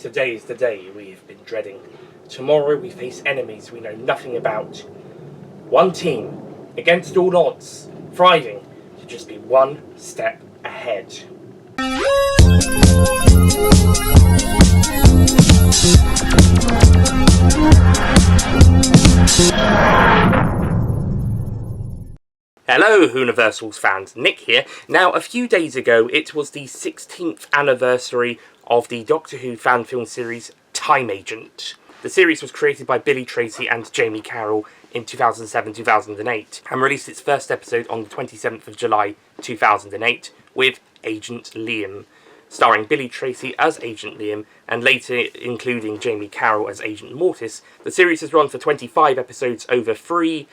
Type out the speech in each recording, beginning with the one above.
Today is the day we have been dreading. Tomorrow we face enemies we know nothing about. One team, against all odds, thriving to just be one step ahead. Hello Universals fans, Nick here. Now, a few days ago it was the 16th anniversary of the Doctor Who fan film series Time Agent. The series was created by Billy Tracy and Jamie Carroll in 2007-2008 and released its first episode on the 27th of July 2008 with Agent Liam, starring Billy Tracy as Agent Liam and later including Jamie Carroll as Agent Mortis. The series has run for 25 episodes over 3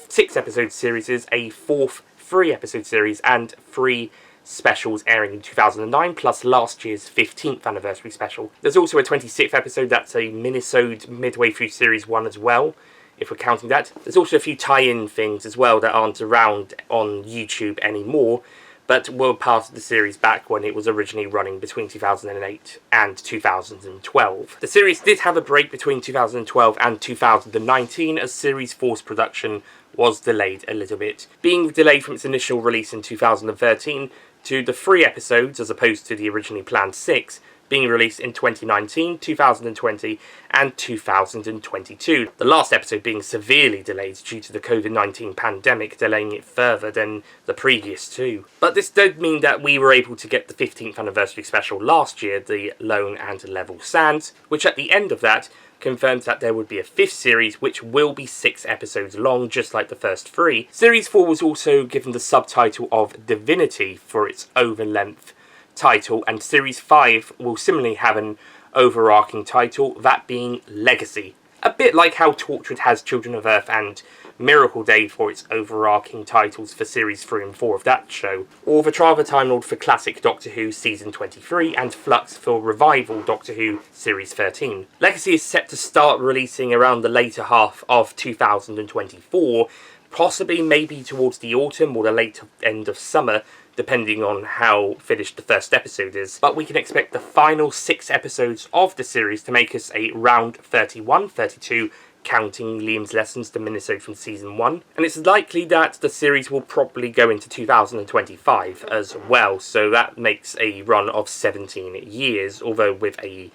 6-episode series, a fourth 3-episode series, and 3 specials airing in 2009, plus last year's 15th anniversary special. There's also a 26th episode that's a minisode midway through series 1 as well, if we're counting that. There's also a few tie-in things as well that aren't around on YouTube anymore, but were part of the series back when it was originally running between 2008 and 2012. The series did have a break between 2012 and 2019 as Series 4's production was delayed a little bit, being delayed from its initial release in 2013 to the 3 episodes, as opposed to the originally planned 6, being released in 2019, 2020 and 2022. The last episode being severely delayed due to the COVID-19 pandemic, delaying it further than the previous 2. But this did mean that we were able to get the 15th anniversary special last year, the Lone and Level Sands, which at the end of that confirms that there would be a 5th series which will be 6 episodes long, just like the first 3. Series 4 was also given the subtitle of Divinity for its over-length title, and Series 5 will similarly have an overarching title, that being Legacy. A bit like how Torchwood has Children of Earth and Miracle Day for its overarching titles for Series 3 and 4 of that show, or the Trava Time Lord for Classic Doctor Who Season 23, and Flux for Revival Doctor Who Series 13. Legacy is set to start releasing around the later half of 2024, possibly maybe towards the autumn or the late end of summer, depending on how finished the first episode is. But we can expect the final 6 episodes of the series to make us a round 31, 32, counting Liam's lessons to minisode from Season 1. And it's likely that the series will probably go into 2025 as well, so that makes a run of 17 years, although with a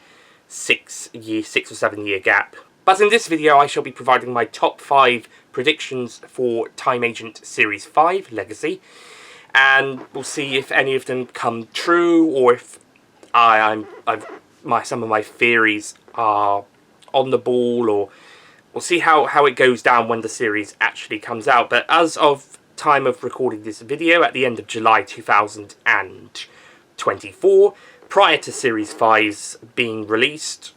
6 or 7 year gap. But in this video I shall be providing my top 5 predictions for Time Agent Series 5, Legacy, and we'll see if any of them come true, or if some of my theories are on the ball, or we'll see how it goes down when the series actually comes out. But as of time of recording this video, at the end of July 2024, prior to Series 5's being released,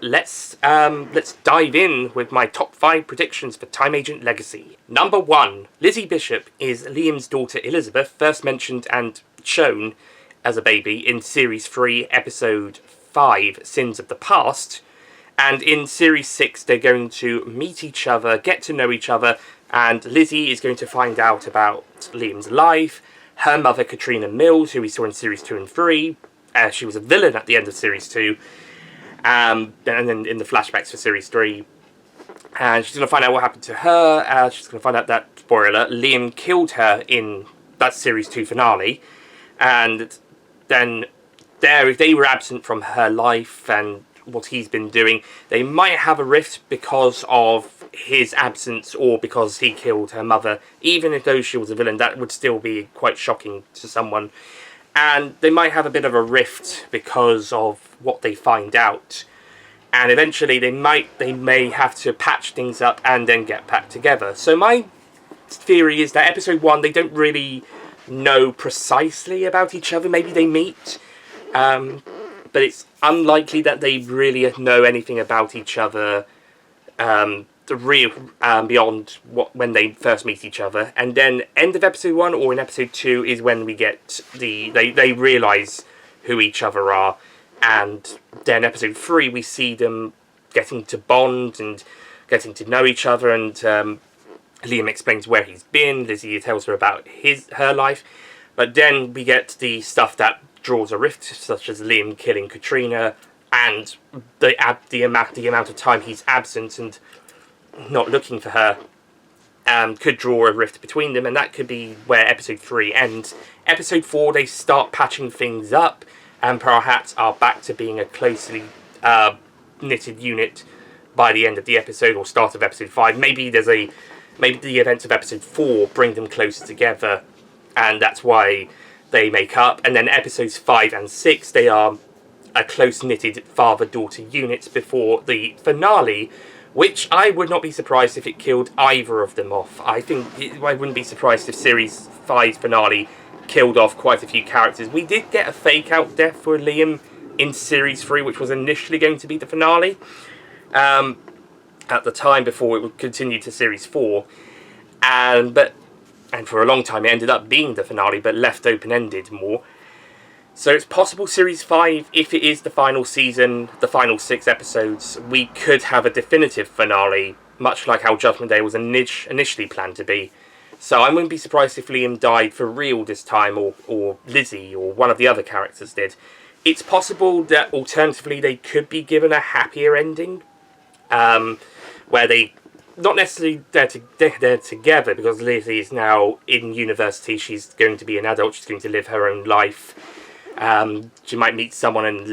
let's dive in with my top 5 predictions for Time Agent Legacy. Number 1. Lizzie Bishop is Liam's daughter Elizabeth, first mentioned and shown as a baby in Series 3, Episode 5, Sins of the Past. And in Series 6, they're going to meet each other, get to know each other, and Lizzie is going to find out about Liam's life, her mother Katrina Mills, who we saw in Series 2 and 3. She was a villain at the end of Series 2. And then in the flashbacks for Series 3. And she's going to find out what happened to her. She's going to find out that, spoiler alert, Liam killed her in that Series 2 finale. And then if they were absent from her life and what he's been doing, they might have a rift because of his absence or because he killed her mother. Even if though she was a villain, that would still be quite shocking to someone. And they might have a bit of a rift because of what they find out. And eventually they may have to patch things up and then get back together. So my theory is that Episode 1, they don't really know precisely about each other. Maybe they meet, but it's unlikely that they really know anything about each other beyond when they first meet each other. And then end of Episode 1 or in Episode 2 is when we get they realise who each other are. And then Episode 3 we see them getting to bond and getting to know each other, and Liam explains where he's been, Lizzie tells her about her life. But then we get the stuff that draws a rift, such as Liam killing Katrina, and the amount of time he's absent and not looking for her could draw a rift between them, and that could be where episode 3 ends. Episode 4, they start patching things up and perhaps are back to being a closely knitted unit by the end of the episode or start of episode 5. Maybe the events of episode 4 bring them closer together, and that's why they make up. And then episodes 5 and 6, they are a close-knitted father-daughter unit before the finale, which I would not be surprised if it killed either of them off. I wouldn't be surprised if Series 5's finale killed off quite a few characters. We did get a fake-out death for Liam in Series 3, which was initially going to be the finale, at the time, before it would continue to Series 4. And for a long time it ended up being the finale, but left open-ended more. So it's possible Series 5, if it is the final season, the final 6 episodes, we could have a definitive finale, much like how Judgment Day was initially planned to be. So I wouldn't be surprised if Liam died for real this time, or Lizzie, or one of the other characters did. It's possible that alternatively they could be given a happier ending, where they not necessarily they're together, because Lizzie is now in university. She's going to be an adult. She's going to live her own life. She might meet someone and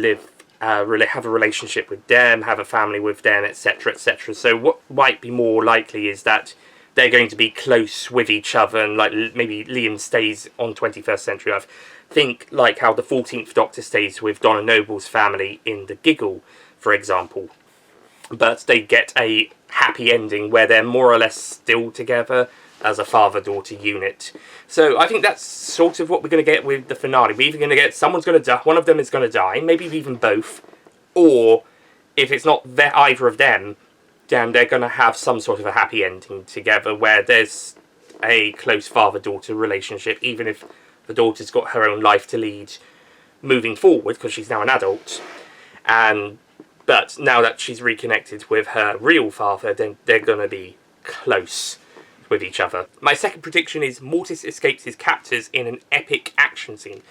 have a relationship with them, have a family with them, etc., etc. So what might be more likely is that they're going to be close with each other, and like maybe Liam stays on 21st Century Earth. Think like how the 14th Doctor stays with Donna Noble's family in The Giggle, for example. But they get a happy ending where they're more or less still together as a father-daughter unit. So I think that's sort of what we're going to get with the finale. We're either going to get someone's going to die, one of them is going to die, maybe even both, or if it's not either of them, then they're going to have some sort of a happy ending together where there's a close father-daughter relationship, even if the daughter's got her own life to lead moving forward, because she's now an adult. But now that she's reconnected with her real father, then they're going to be close with each other. My second prediction is Mortis escapes his captors in an epic action scene.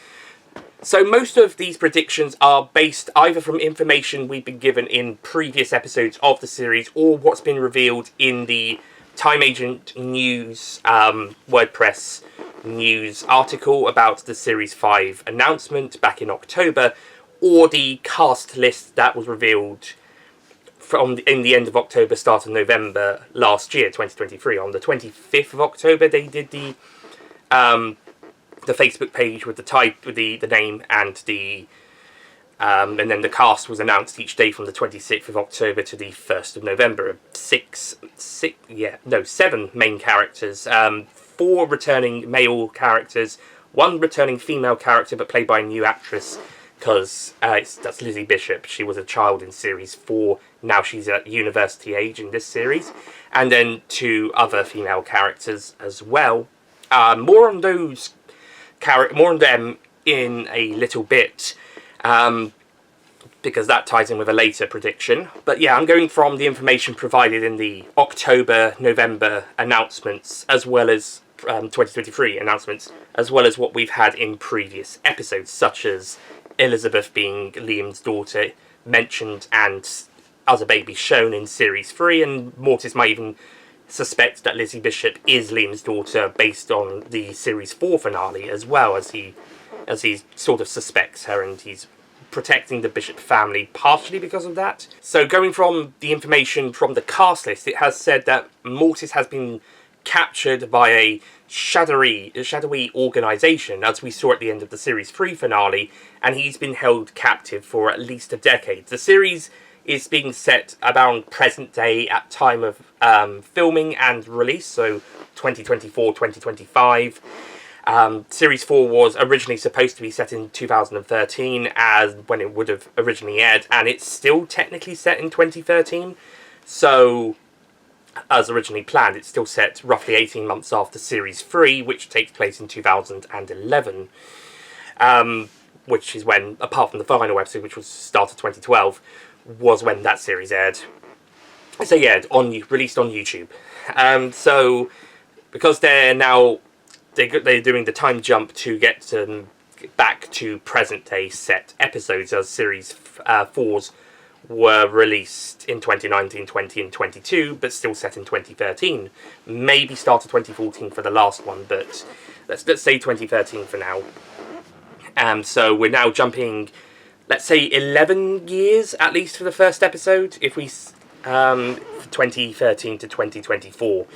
So most of these predictions are based either from information we've been given in previous episodes of the series, or what's been revealed in the Time Agent News WordPress news article about the Series 5 announcement back in October, or the cast list that was revealed in the end of October, start of November last year, 2023. On the 25th of October, they did the Facebook page with the name and and then the cast was announced each day from the 26th of October to the 1st of November. 7 main characters, 4 returning male characters, 1 returning female character but played by a new actress, because that's Lizzie Bishop. She was a child in Series 4, now she's at university age in this series, and then 2 other female characters as well. More on them in a little bit, because that ties in with a later prediction. But yeah, I'm going from the information provided in the October-November announcements, as well as 2023 announcements, as well as what we've had in previous episodes, such as Elizabeth being Liam's daughter mentioned and as a baby shown in Series 3, and Mortis might even suspect that Lizzie Bishop is Liam's daughter based on the Series 4 finale, as well as he sort of suspects her, and he's protecting the Bishop family partially because of that. So going from the information from the cast list, it has said that Mortis has been captured by a shadowy organisation, as we saw at the end of the Series 3 finale, and he's been held captive for at least a decade. The series is being set around present day at time of filming and release, so 2024, 2025. Series 4 was originally supposed to be set in 2013, as when it would have originally aired, and it's still technically set in 2013, so as originally planned, it's still set roughly 18 months after Series 3, which takes place in 2011, which is when, apart from the final episode, which was start of 2012, was when that series aired. So yeah, released on YouTube. So because they're doing the time jump to get back to present-day set episodes, as Series 4s were released in 2019, 20 and 22, but still set in 2013. Maybe start of 2014 for the last one, but let's say 2013 for now. So we're now jumping, let's say 11 years at least for the first episode, if we 2013 to 2024.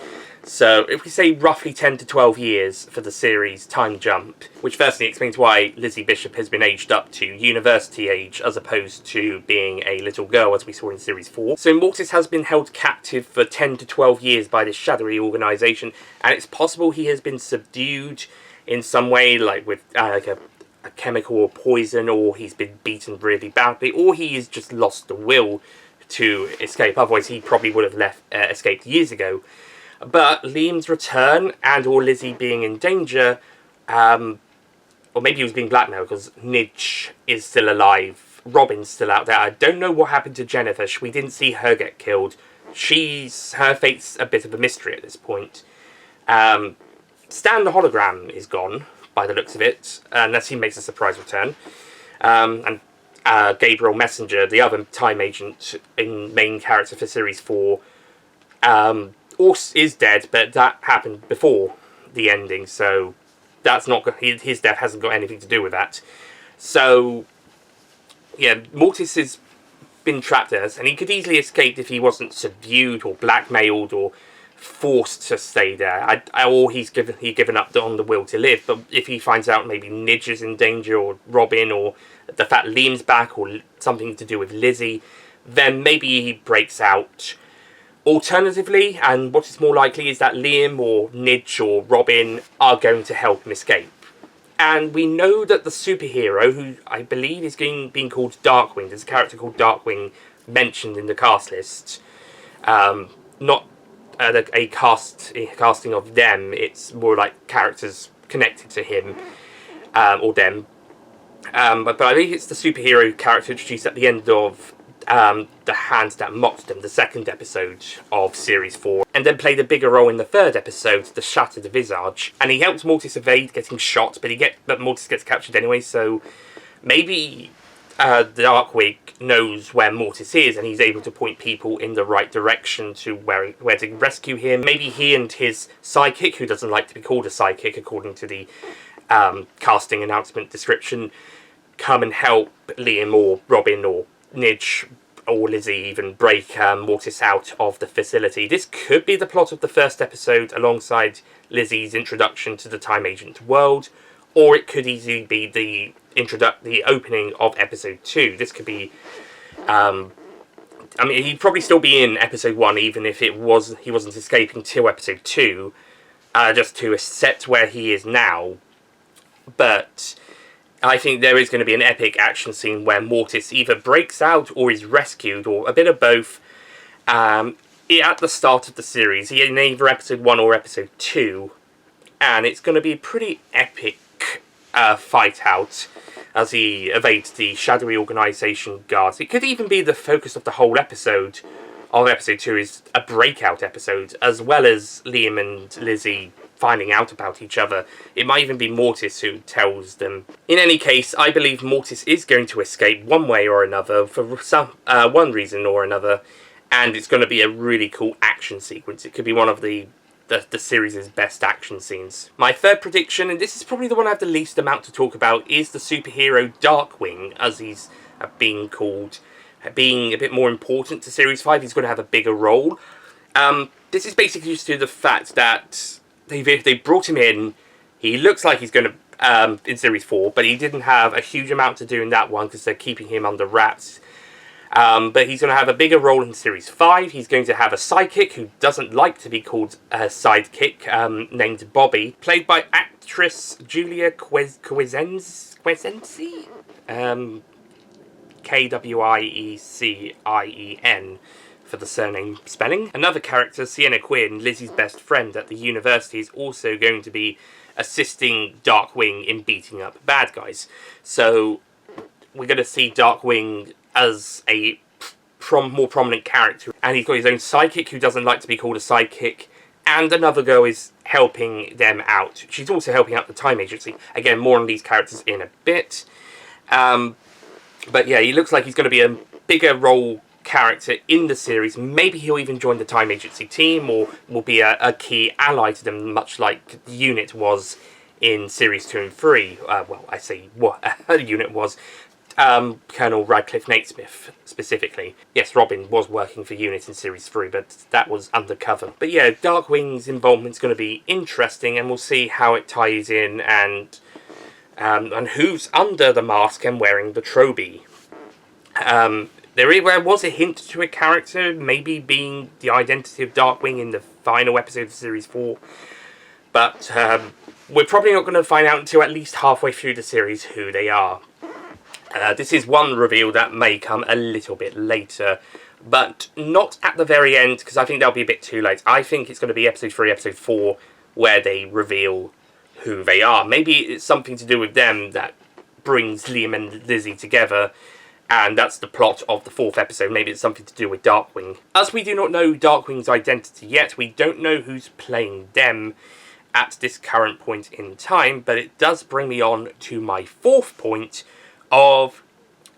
So if we say roughly 10 to 12 years for the series time jump, which firstly explains why Lizzie Bishop has been aged up to university age as opposed to being a little girl as we saw in Series 4. So Mortis has been held captive for 10 to 12 years by this shadowy organisation, and it's possible he has been subdued in some way, like with like a chemical or poison, or he's been beaten really badly, or he has just lost the will to escape. Otherwise he probably would have escaped years ago. But Liam's return and or Lizzie being in danger, or maybe he was being blackmailed because Nidge is still alive, Robin's still out there. I don't know what happened to Jennifer. We didn't see her get killed. Her fate's a bit of a mystery at this point. Stan the hologram is gone by the looks of it, unless he makes a surprise return. And Gabriel Messenger, the other time agent in main character for Series 4, is dead, but that happened before the ending, so that's not his death hasn't got anything to do with that. So yeah, Mortis has been trapped there, and he could easily escape if he wasn't subdued or blackmailed or forced to stay there, or he's given up on the will to live. But if he finds out maybe Nidge is in danger, or Robin, or the fact Liam's back, or something to do with Lizzie, then maybe he breaks out. Alternatively, and what is more likely, is that Liam or Nidge or Robin are going to help him escape. And we know that the superhero, who I believe is being called Darkwing, there's a character called Darkwing mentioned in the cast list. Not a casting of them, it's more like characters connected to him, or them. But I believe it's the superhero character introduced at the end of The Hand That Mocked Them, the second episode of Series 4, and then played a bigger role in the third episode, The Shattered Visage. And he helps Mortis evade getting shot, but Mortis gets captured anyway, so maybe Darkwing knows where Mortis is, and he's able to point people in the right direction to where to rescue him. Maybe he and his sidekick, who doesn't like to be called a sidekick according to the casting announcement description, come and help Liam or Robin or Nidge or Lizzie even break Mortis out of the facility. This could be the plot of the first episode alongside Lizzie's introduction to the Time Agent world, or it could easily be the opening of episode 2. This could be I mean, he'd probably still be in episode 1 even if he wasn't escaping till episode 2, just to accept where he is now. But I think there is going to be an epic action scene where Mortis either breaks out or is rescued, or a bit of both, at the start of the series, in either episode 1 or episode 2, and it's going to be a pretty epic fight out as he evades the shadowy organisation guards. It could even be the focus of the whole episode of episode 2 is a breakout episode, as well as Liam and Lizzie finding out about each other. It might even be Mortis who tells them. In any case, I believe Mortis is going to escape one way or another for one reason or another, and it's going to be a really cool action sequence. It could be one of the series' best action scenes. My third prediction, and this is probably the one I have the least amount to talk about, is the superhero Darkwing, as he's being called, being a bit more important to Series 5. He's going to have a bigger role. This is basically just to the fact that they brought him in. He looks like he's going to, in Series 4, but he didn't have a huge amount to do in that one because they're keeping him under wraps. But he's going to have a bigger role in Series 5. He's going to have a sidekick who doesn't like to be called a sidekick, named Bobby, played by actress Julia Kwiecienski, Kwiecien for the surname spelling. Another character, Sienna Quinn, Lizzie's best friend at the university, is also going to be assisting Darkwing in beating up bad guys. So we're going to see Darkwing as a more prominent character, and he's got his own sidekick who doesn't like to be called a sidekick, and another girl is helping them out. She's also helping out the Time Agency. Again, more on these characters in a bit. But yeah, he looks like he's going to be a bigger role character in the series. Maybe he'll even join the Time Agency team, or will be a key ally to them, much like the unit was in Series 2 and 3. Well, I say what a unit was. Colonel Radcliffe Natesmith, specifically. Yes, Robin was working for Unit in Series 3, but that was undercover. But yeah, Darkwing's involvement's going to be interesting, and we'll see how it ties in, and who's under the mask and wearing the trophy. There was a hint to a character maybe being the identity of Darkwing in the final episode of Series 4, but we're probably not going to find out until at least halfway through the series who they are. This is one reveal that may come a little bit later, but not at the very end, because I think that'll be a bit too late. I think it's going to be episode 3, episode 4, where they reveal who they are. Maybe it's something to do with them that brings Liam and Lizzie together, and that's the plot of the 4th episode. Maybe it's something to do with Darkwing. As we do not know Darkwing's identity yet, we don't know who's playing them at this current point in time, but it does bring me on to my 4th point of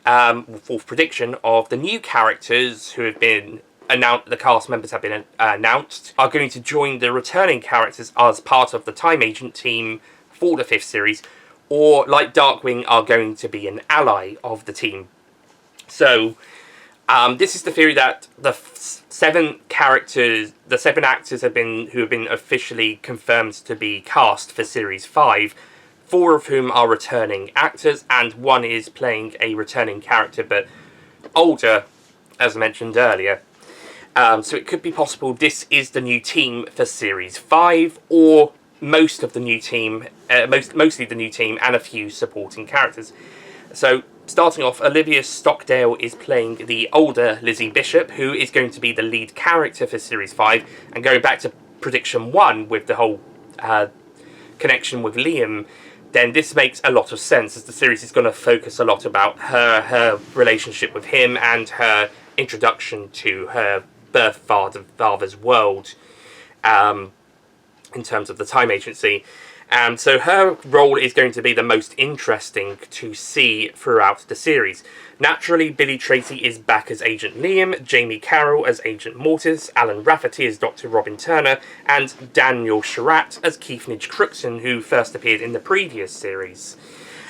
4th prediction of the new characters who have been announced. The cast members have been announced, are going to join the returning characters as part of the Time Agent team for the 5th series, or like Darkwing, are going to be an ally of the team. So this is the theory that the 7 characters, the 7 actors who have been officially confirmed to be cast for Series 5, 4 of whom are returning actors, and 1 is playing a returning character, but older, as I mentioned earlier. So it could be possible this is the new team for Series 5, or most of the new team, mostly the new team, and a few supporting characters. So, starting off, Olivia Stockdale is playing the older Lizzie Bishop, who is going to be the lead character for Series 5, and going back to Prediction 1 with the whole connection with Liam, then this makes a lot of sense, as the series is going to focus a lot about her relationship with him and her introduction to her birth father's world in terms of the Time Agency. So her role is going to be the most interesting to see throughout the series. Naturally, Billy Tracy is back as Agent Liam, Jamie Carroll as Agent Mortis, Alan Rafferty as Dr. Robin Turner, and Daniel Sherratt as Keithnage Crookston, who first appeared in the previous series.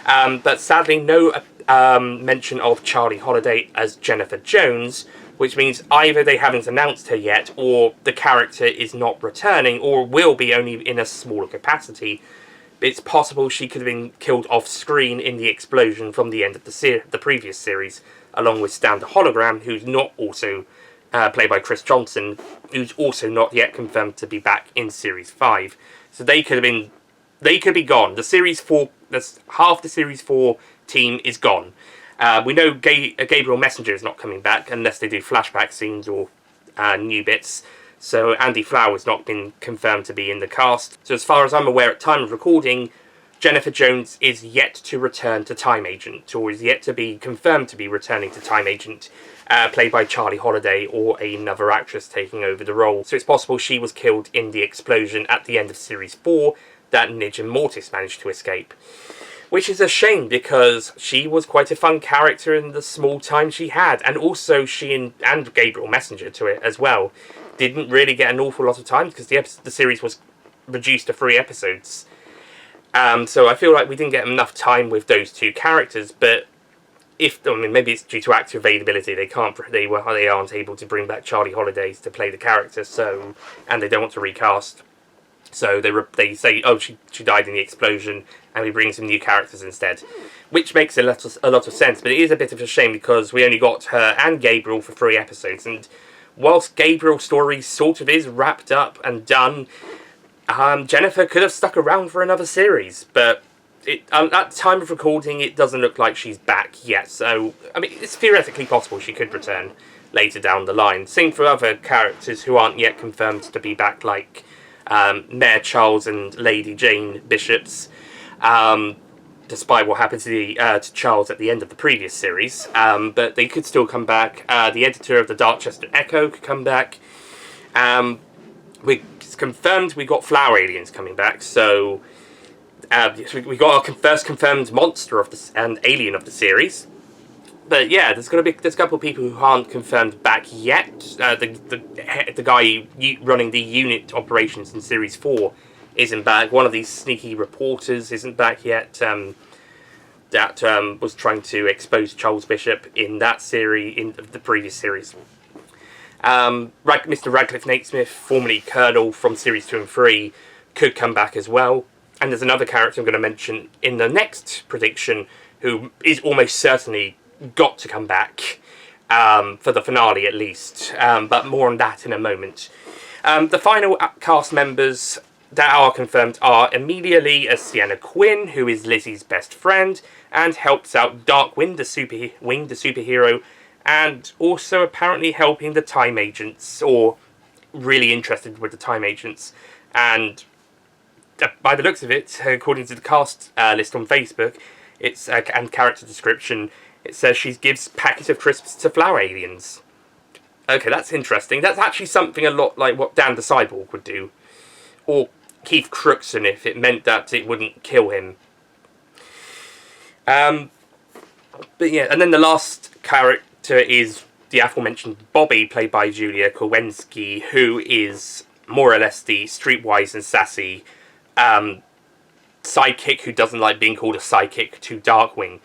But sadly, no mention of Charlie Holiday as Jennifer Jones, which means either they haven't announced her yet, or the character is not returning, or will be only in a smaller capacity. It's possible she could have been killed off-screen in the explosion from the end of the previous series, along with Stan the Hologram, who's not also played by Chris Johnson, who's also not yet confirmed to be back in Series 5. So they could be gone. The Series 4, half the Series 4 team is gone. We know Gabriel Messenger is not coming back unless they do flashback scenes or new bits. So Andy Flower's not been confirmed to be in the cast. So as far as I'm aware at time of recording, Jennifer Jones is yet to return to Time Agent, or is yet to be confirmed to be returning to Time Agent, played by Charlie Holiday or another actress taking over the role. So it's possible she was killed in the explosion at the end of Series 4 that Nidge and Mortis managed to escape. Which is a shame, because she was quite a fun character in the small time she had, and also she and Gabriel Messenger to it as well didn't really get an awful lot of time, because the series was reduced to 3 episodes. So I feel like we didn't get enough time with those 2 characters, but maybe it's due to actor availability. They aren't able to bring back Charlie Holiday to play the character, and they don't want to recast. So they say, oh, she died in the explosion, and we bring some new characters instead. Which makes a lot of sense, but it is a bit of a shame, because we only got her and Gabriel for 3 episodes, and whilst Gabriel's story sort of is wrapped up and done, Jennifer could have stuck around for another series, but at the time of recording, it doesn't look like she's back yet. So, it's theoretically possible she could return later down the line. Same for other characters who aren't yet confirmed to be back, like Mayor Charles and Lady Jane Bishops, despite what happened to Charles at the end of the previous series. But they could still come back. The editor of the Darkchester Echo could come back. it's confirmed we got flower aliens coming back, so we got our first confirmed monster of and alien of the series. But yeah, there's a couple of people who aren't confirmed back yet. The guy running the unit operations in Series 4 isn't back. One of these sneaky reporters isn't back yet. That was trying to expose Charles Bishop in that series, in the previous series. Mr. Radcliffe Natesmith, formerly Colonel from Series 2 and 3, could come back as well. And there's another character I'm going to mention in the next prediction who is almost certainly got to come back, for the finale at least. But more on that in a moment. The final cast members that are confirmed are Emilia Lee as Sienna Quinn, who is Lizzie's best friend, and helps out Darkwing, the superhero, and also apparently helping the Time Agents, or really interested with the Time Agents. And by the looks of it, according to the cast list on Facebook, and character description, it says she gives packets of crisps to flower aliens. Okay, that's interesting. That's actually something a lot like what Dan the Cyborg would do. Or Keith Crookson, if it meant that it wouldn't kill him. But yeah, and then the last character is the aforementioned Bobby, played by Julia Kowensky, who is more or less the streetwise and sassy sidekick who doesn't like being called a sidekick to Darkwing.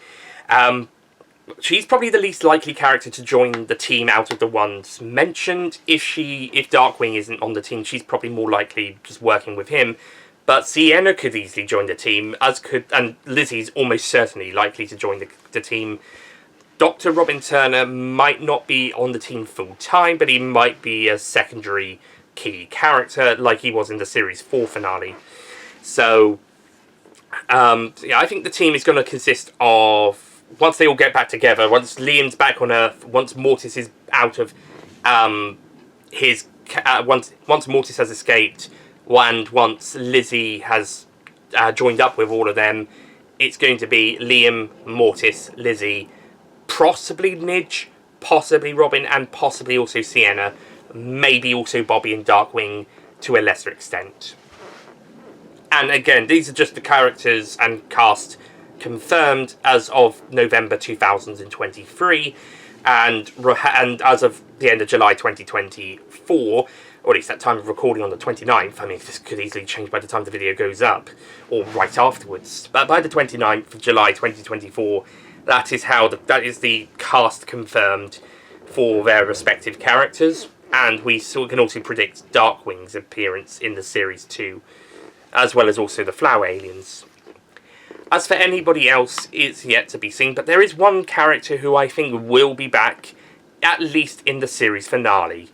She's probably the least likely character to join the team out of the ones mentioned. If Darkwing isn't on the team, she's probably more likely just working with him. But Sienna could easily join the team, and Lizzie's almost certainly likely to join the team. Dr. Robin Turner might not be on the team full time, but he might be a secondary key character like he was in the Series 4 finale. So, yeah, I think the team is going to consist of, once they all get back together, once Liam's back on Earth, once Mortis is out of once Mortis has escaped, and once Lizzie has joined up with all of them, it's going to be Liam, Mortis, Lizzie, possibly Midge, possibly Robin, and possibly also Sienna, maybe also Bobby and Darkwing to a lesser extent. And again, these are just the characters and cast confirmed as of November 2023, and as of the end of July 2024, or at least that time of recording on the 29th. I mean, this could easily change by the time the video goes up, or right afterwards. But by the 29th of July 2024, that is the cast confirmed for their respective characters, and we can also predict Darkwing's appearance in the Series 2, as well as also the flower aliens. As for anybody else, it's yet to be seen, but there is one character who I think will be back, at least in the series finale.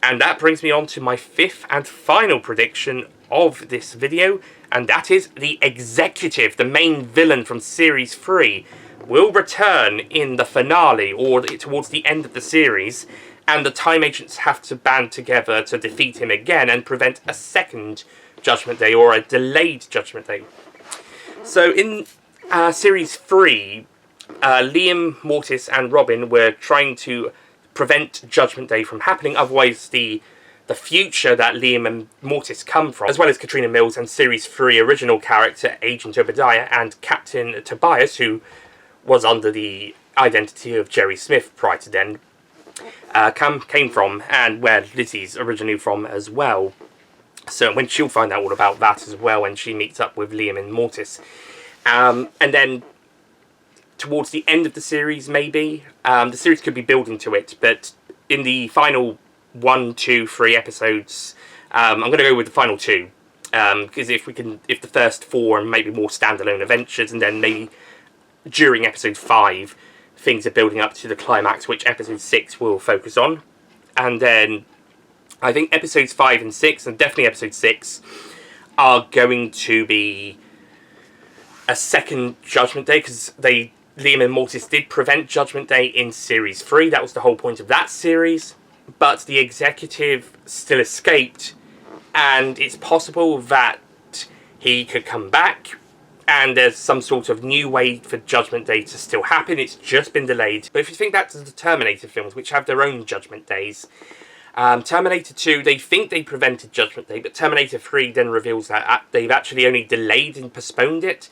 And that brings me on to my fifth and final prediction of this video, and that is the Executive, the main villain from Series 3, will return in the finale, or towards the end of the series, and the Time Agents have to band together to defeat him again and prevent a second Judgment Day, or a delayed Judgment Day. So in Series 3, Liam, Mortis and Robin were trying to prevent Judgment Day from happening, otherwise the future that Liam and Mortis come from, as well as Katrina Mills and Series 3 original character Agent Obadiah and Captain Tobias, who was under the identity of Jerry Smith prior to then, came from, and where Lizzie's originally from as well. So when she'll find out all about that as well when she meets up with Liam and Mortis. And then towards the end of the series, maybe, the series could be building to it, but in the final 1, 2, 3 episodes, I'm going to go with the final 2, because if the first 4 and maybe more standalone adventures, and then maybe during episode 5 things are building up to the climax, which episode 6 will focus on. And then I think episodes 5 and 6, and definitely episode 6, are going to be a second Judgment Day, because Liam and Mortis did prevent Judgment Day in Series 3. That was the whole point of that series. But the Executive still escaped, and it's possible that he could come back, and there's some sort of new way for Judgment Day to still happen. It's just been delayed. But if you think back to the Terminator films, which have their own Judgment Days, Terminator 2, they think they prevented Judgment Day, but Terminator 3 then reveals that they've actually only delayed and postponed it.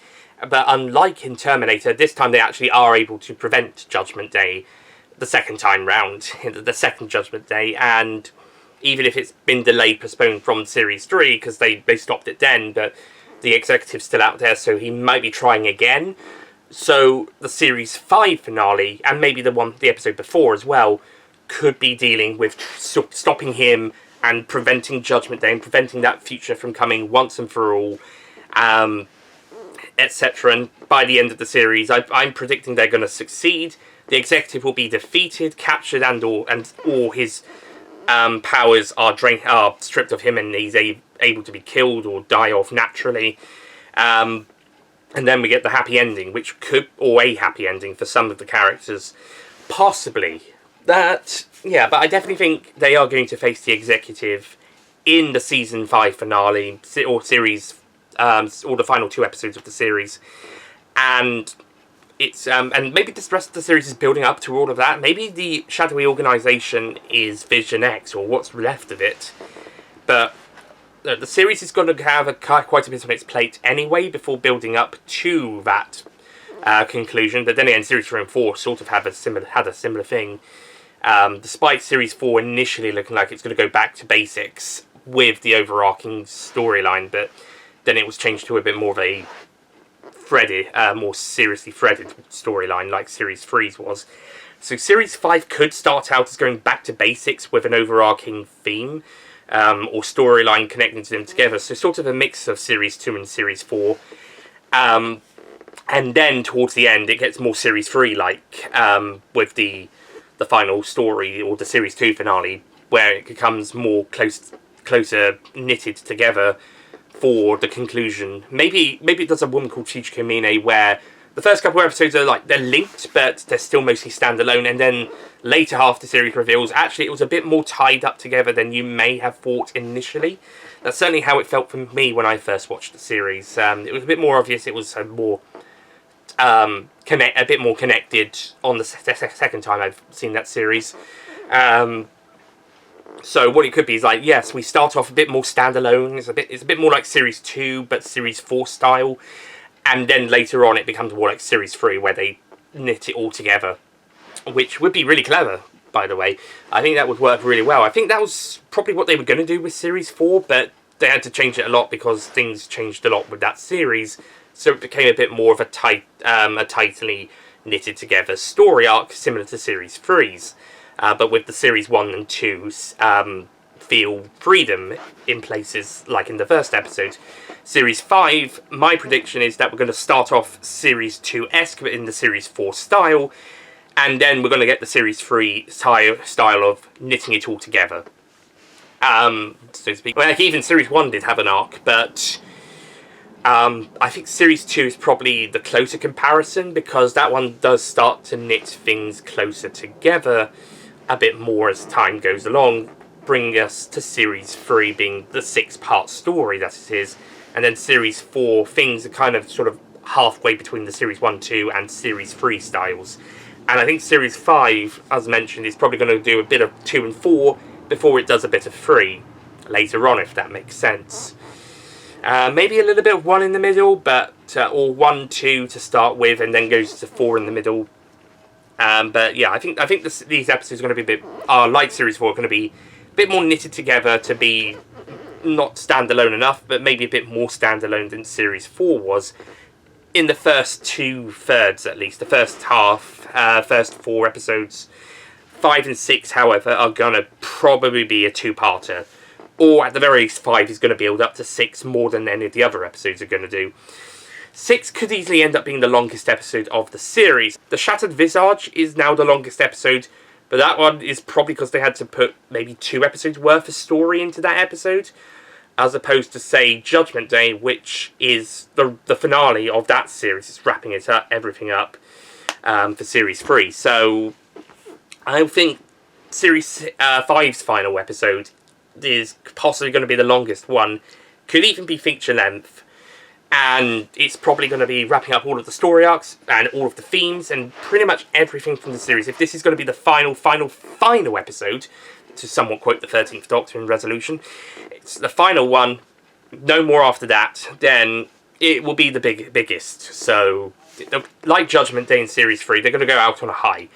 But unlike in Terminator, this time they actually are able to prevent Judgment Day the second time round, the second Judgment Day, and even if it's been delayed, postponed from Series 3, because they stopped it then, but the executive's still out there, so he might be trying again. So the Series 5 finale, and maybe the episode before as well, could be dealing with stopping him and preventing Judgment Day and preventing that future from coming once and for all, etc. And by the end of the series, I'm predicting they're going to succeed. The executive will be defeated, captured, and all his powers are stripped of him, and he's able to be killed or die off naturally. And then we get the happy ending, or a happy ending for some of the characters, possibly. But I definitely think they are going to face the executive in the season 5 finale, or series, or the final 2 episodes of the series. And it's and maybe this rest of the series is building up to all of that. Maybe the shadowy organisation is Vision X, or what's left of it. But the series is going to have quite a bit on its plate anyway before building up to that conclusion. But then again, Series 3 and 4 sort of had a similar thing. Despite Series 4 initially looking like it's going to go back to basics with the overarching storyline, but then it was changed to a bit more of a more seriously threaded storyline like Series 3's was. So Series 5 could start out as going back to basics with an overarching theme, or storyline connecting to them together. So sort of a mix of Series 2 and Series 4. And then towards the end it gets more Series 3-like, with the final story, or the Series 2 finale, where it becomes more closer knitted together for the conclusion. Maybe there's a woman called Chichiko Mine where the first couple of episodes are they're linked, but they're still mostly standalone, and then later half the series reveals actually it was a bit more tied up together than you may have thought initially. That's certainly how it felt for me when I first watched the series. It was a bit more obvious, it was a bit more connected on the second time I've seen that series. So what it could be is yes, we start off a bit more standalone. It's a bit more like Series 2, but Series 4 style, and then later on it becomes more like Series 3, where they knit it all together, which would be really clever, by the way. I think that would work really well. I think that was probably what they were going to do with Series 4, but they had to change it a lot because things changed a lot with that series, so it became a bit more of a tightly knitted together story arc, similar to Series 3's. But with the Series 1 and 2's feel freedom in places like in the first episode. Series 5, my prediction is that we're going to start off Series 2-esque, but in the Series 4 style, and then we're going to get the Series 3 style of knitting it all together. So to speak. Well, even Series 1 did have an arc, but I think Series 2 is probably the closer comparison, because that one does start to knit things closer together a bit more as time goes along, bringing us to Series 3 being the 6-part story that it is, and then Series 4, things are kind of sort of halfway between the Series 1, 2 and Series 3 styles. And I think Series 5, as mentioned, is probably going to do a bit of 2 and 4 before it does a bit of 3 later on, if that makes sense. Maybe a little bit of 1 in the middle, but or 1, 2 to start with, and then goes to 4 in the middle. But yeah, I think these episodes are going to be like Series 4, are going to be a bit more knitted together to be not standalone enough, but maybe a bit more standalone than Series 4 was. In the first 2/3 at least, the first half, first 4 episodes. 5 and 6, however, are going to probably be a 2-parter. Or at the very least, 5 is going to build up to 6 more than any of the other episodes are going to do. 6 could easily end up being the longest episode of the series. The Shattered Visage is now the longest episode, but that one is probably because they had to put maybe 2 episodes worth of story into that episode, as opposed to, say, Judgment Day, which is the finale of that series. It's wrapping it up, everything up for Series 3. So I think Series 5's final episode is possibly going to be the longest one. Could even be feature length. And it's probably going to be wrapping up all of the story arcs and all of the themes and pretty much everything from the series. If this is going to be the final episode, to somewhat quote the 13th Doctor in Resolution. It's the final one, no more after that, then it will be the biggest. So, like Judgment Day in Series 3, they're going to go out on a high.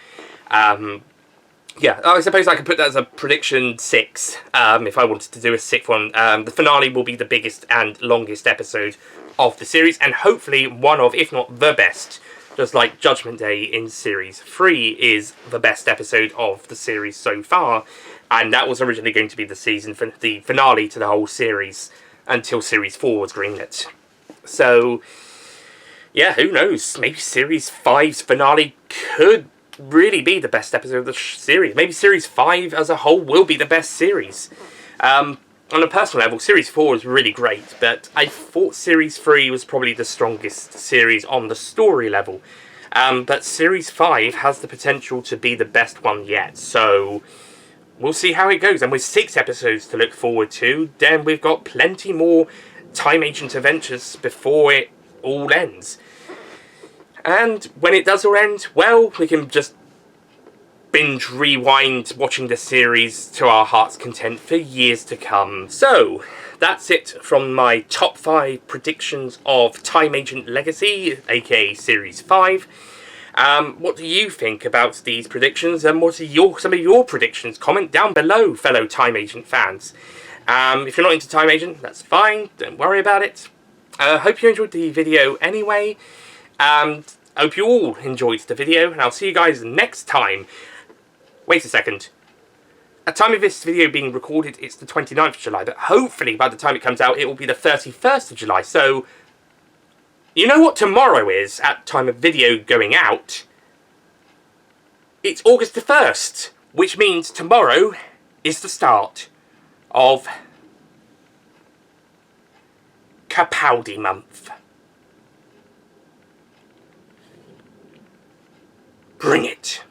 Yeah, I suppose I could put that as a prediction 6, if I wanted to do a 6th one. The finale will be the biggest and longest episode of the series, and hopefully one of, if not the best, just like Judgment Day in Series 3 is the best episode of the series so far, and that was originally going to be the the finale to the whole series until Series 4 was greenlit. So, yeah, who knows? Maybe Series 5's finale could really be the best episode of the series. Maybe Series 5 as a whole will be the best series. On a personal level, Series 4 was really great, but I thought Series 3 was probably the strongest series on the story level. But Series 5 has the potential to be the best one yet, so we'll see how it goes. And with 6 episodes to look forward to, then we've got plenty more Time Agent adventures before it all ends. And when it does all end, well, we can just binge rewind watching the series to our heart's content for years to come. So, that's it from my top 5 predictions of Time Agent Legacy, aka Series 5. What do you think about these predictions, and what are some of your predictions? Comment down below, fellow Time Agent fans. If you're not into Time Agent, that's fine, don't worry about it. Hope you enjoyed the video anyway, and hope you all enjoyed the video, and I'll see you guys next time. Wait a second. At the time of this video being recorded, it's the 29th of July, but hopefully by the time it comes out, it will be the 31st of July, so you know what tomorrow is at time of video going out? It's August the 1st, which means tomorrow is the start of Capaldi month. Bring it.